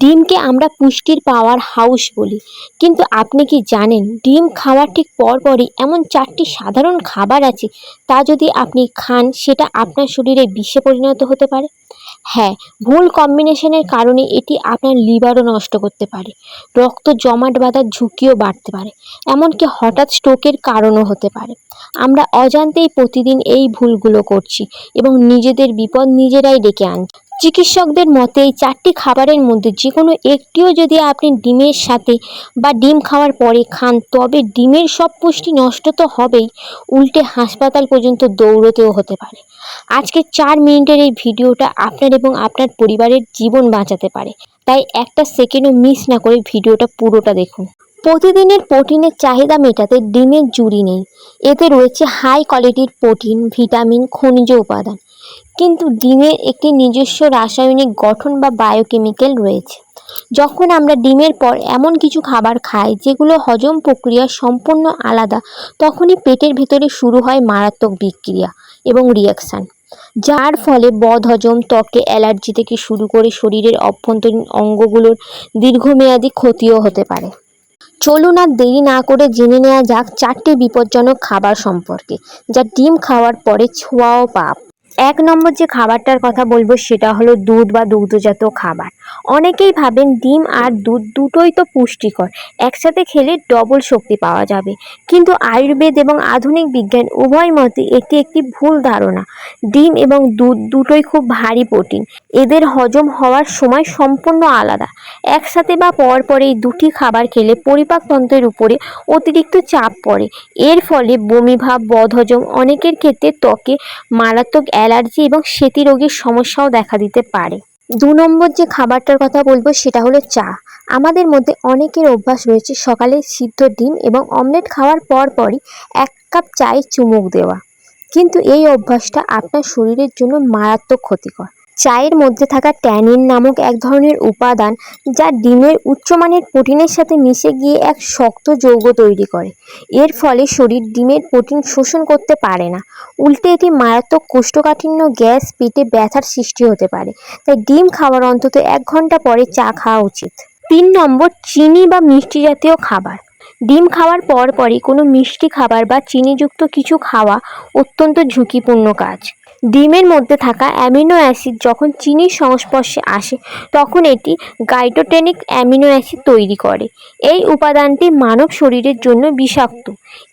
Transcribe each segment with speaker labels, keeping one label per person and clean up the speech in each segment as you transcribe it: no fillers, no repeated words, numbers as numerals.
Speaker 1: ডিমকে আমরা পুষ্টির power house বলি, কিন্তু আপনি কি জানেন ডিম খাওয়ার ঠিক পরপরই এমন 4টি সাধারণ খাবার আছে তা যদি আপনি খান সেটা আপনার শরীরে বিষে পরিণত হতে পারে। হ্যাঁ, ভুল কম্বিনেশনের কারণে এটি আপনার লিভারও নষ্ট করতে পারে, রক্ত জমাট বাঁধার ঝুঁকিও বাড়তে পারে, এমনকি হঠাৎ স্ট্রোকের কারণও হতে পারে। আমরা অজান্তেই প্রতিদিন এই ভুলগুলো করছি এবং নিজেদের বিপদ নিজেরাই ডেকে আনছি। চিকিৎসকদের মতে এই 4টি খাবারের মধ্যে যে কোনো একটিও যদি আপনি ডিমের সাথে বা ডিম খাওয়ার পরে খান তবে ডিমের সব পুষ্টি নষ্ট তো হবেই, উল্টে হাসপাতাল পর্যন্ত দৌড়তেও হতে পারে। আজকে 4 মিনিটের এই ভিডিওটা আপনার এবং আপনার পরিবারের জীবন বাঁচাতে পারে, তাই একটা সেকেন্ডও মিস না করে ভিডিওটা পুরোটা দেখুন। প্রতিদিনের প্রোটিনের চাহিদা মেটাতে ডিমের জুড়ি নেই। এতে রয়েছে হাই কোয়ালিটির প্রোটিন, ভিটামিন, খনিজ উপাদান। কিন্তু ডিমের একটি নিজস্ব রাসায়নিক গঠন বা বায়োকেমিক্যাল রয়েছে। যখন আমরা ডিমের পর এমন কিছু খাবার খাই যেগুলো হজম প্রক্রিয়া সম্পূর্ণ আলাদা, তখনই পেটের ভেতরে শুরু হয় মারাত্মক বিক্রিয়া এবং রিয়াকশান, যার ফলে বদহজম, ত্বকে অ্যালার্জি থেকে শুরু করে শরীরের অভ্যন্তরীণ অঙ্গগুলোর দীর্ঘমেয়াদী ক্ষতিও হতে পারে। চলুন আর দেরি না করে জেনে নেওয়া যাক 4টি বিপজ্জনক খাবার সম্পর্কে, যা ডিম খাওয়ার পরে ছোঁয়াও পাপ। 1 নম্বর যে খাবারটার কথা বলবো সেটা হলো দুধ বা দুগ্ধজাত খাবার। অনেকেই ভাবেন ডিম আর দুধ দুটোই তো পুষ্টিকর, একসাথে খেলে ডবল শক্তি পাওয়া যাবে, কিন্তু আয়ুর্বেদ এবং আধুনিক বিজ্ঞান উভয় মতে এটি একটি ভুল ধারণা। ডিম এবং দুধ দুটোই খুব ভারী প্রোটিন, এদের হজম হওয়ার সময় সম্পূর্ণ আলাদা। একসাথে বা পরপর এই দুটি খাবার খেলে পরিপাকতন্ত্রের উপরে অতিরিক্ত চাপ পড়ে, এর ফলে বমিভাব, বদহজম, অনেকের ক্ষেত্রে ত্বকে মারাত্মক অ্যালার্জি এবং সেতি রোগের সমস্যাও দেখা দিতে পারে। 2 নম্বর যে খাবারটার কথা বলবো সেটা হলো চা। আমাদের মধ্যে অনেকের অভ্যাস রয়েছে সকালে সিদ্ধ ডিম এবং অমলেট খাওয়ার পরপরই 1 কাপ চায়ে চুমুক দেওয়া, কিন্তু এই অভ্যাসটা আপনার শরীরের জন্য মারাত্মক ক্ষতিকর। চায়ের মধ্যে থাকা ট্যানিন নামক এক ধরনের উপাদান, যা ডিমের উচ্চমানের প্রোটিনের সাথে মিশে গিয়ে এক শক্ত যৌগ তৈরি করে। এর ফলে শরীর ডিমের প্রোটিন শোষণ করতে পারে না, উল্টে এটি মারাত্মক কোষ্ঠকাঠিন্য, গ্যাস, পেটে ব্যথার সৃষ্টি হতে পারে। তাই ডিম খাওয়ার অন্তত 1 ঘন্টা পরে চা খাওয়া উচিত। 3 নম্বর, চিনি বা মিষ্টি জাতীয় খাবার। ডিম খাওয়ার পরপরই কোনো মিষ্টি খাবার বা চিনিযুক্ত কিছু খাওয়া অত্যন্ত ঝুঁকিপূর্ণ কাজ। ডিমের মধ্যে থাকা অ্যামিনো অ্যাসিড যখন চিনির সংস্পর্শে আসে তখন এটি গাইটোটেনিক অ্যামিনো অ্যাসিড তৈরি করে। এই উপাদানটি মানব শরীরের জন্য বিষাক্ত।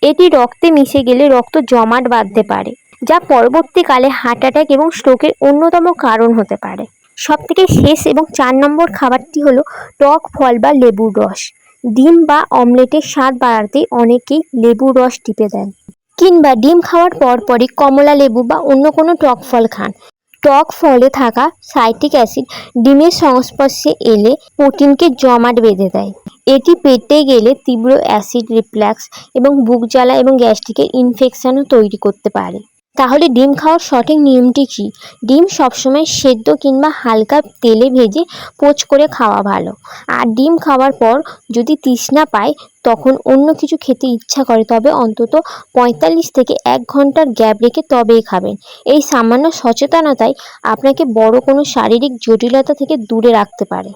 Speaker 1: এটি রক্তে মিশে গেলে রক্ত জমাট বাঁধতে পারে, যা পরবর্তীকালে হার্ট অ্যাটাক এবং স্ট্রোকের অন্যতম কারণ হতে পারে। সবথেকে শেষ এবং 4 নম্বর খাবারটি হলো টক ফল বা লেবুর রস। ডিম বা অমলেটের স্বাদ বাড়াতে অনেকেই লেবুর রস টিপে দেন, কিংবা ডিম খাওয়ার পরপরই কমলা লেবু বা অন্য কোনো টক ফল খান। টক ফলে থাকা সাইট্রিক অ্যাসিড ডিমের সংস্পর্শে এলে প্রোটিনকে জমাট বেঁধে দেয়। এটি পেটে গেলে তীব্র অ্যাসিড রিফ্লাক্স এবং বুক জ্বালা এবং গ্যাস্ট্রিকের ইনফেকশনও তৈরি করতে পারে। তাহলে ডিম খাওয়ার সঠিক নিয়মটি কী? ডিম সবসময় সেদ্ধ কিংবা হালকা তেলে ভেজে পোচ করে খাওয়া ভালো। আর ডিম খাওয়ার পর যদি তৃষ্ণা পায়, তখন অন্য কিছু খেতে ইচ্ছা করে, তবে অন্তত 45 থেকে 1 ঘন্টার গ্যাপ রেখে তবেই খাবেন। এই সামান্য সচেতনতাই আপনাকে বড় কোনো শারীরিক জটিলতা থেকে দূরে রাখতে পারে।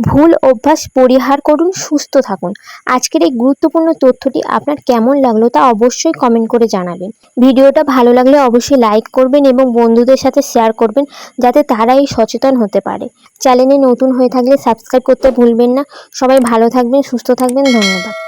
Speaker 1: ভুল অভ্যাস পরিহার করুন, সুস্থ থাকুন। আজকের এই গুরুত্বপূর্ণ তথ্যটি আপনার কেমন লাগলো তা অবশ্যই কমেন্ট করে জানাবেন। ভিডিওটা ভালো লাগলে অবশ্যই লাইক করবেন এবং বন্ধুদের সাথে শেয়ার করবেন, যাতে তারাই সচেতন হতে পারে। চ্যানেলে নতুন হয়ে থাকলে সাবস্ক্রাইব করতে ভুলবেন না। সবাই ভালো থাকবেন, সুস্থ থাকবেন। ধন্যবাদ।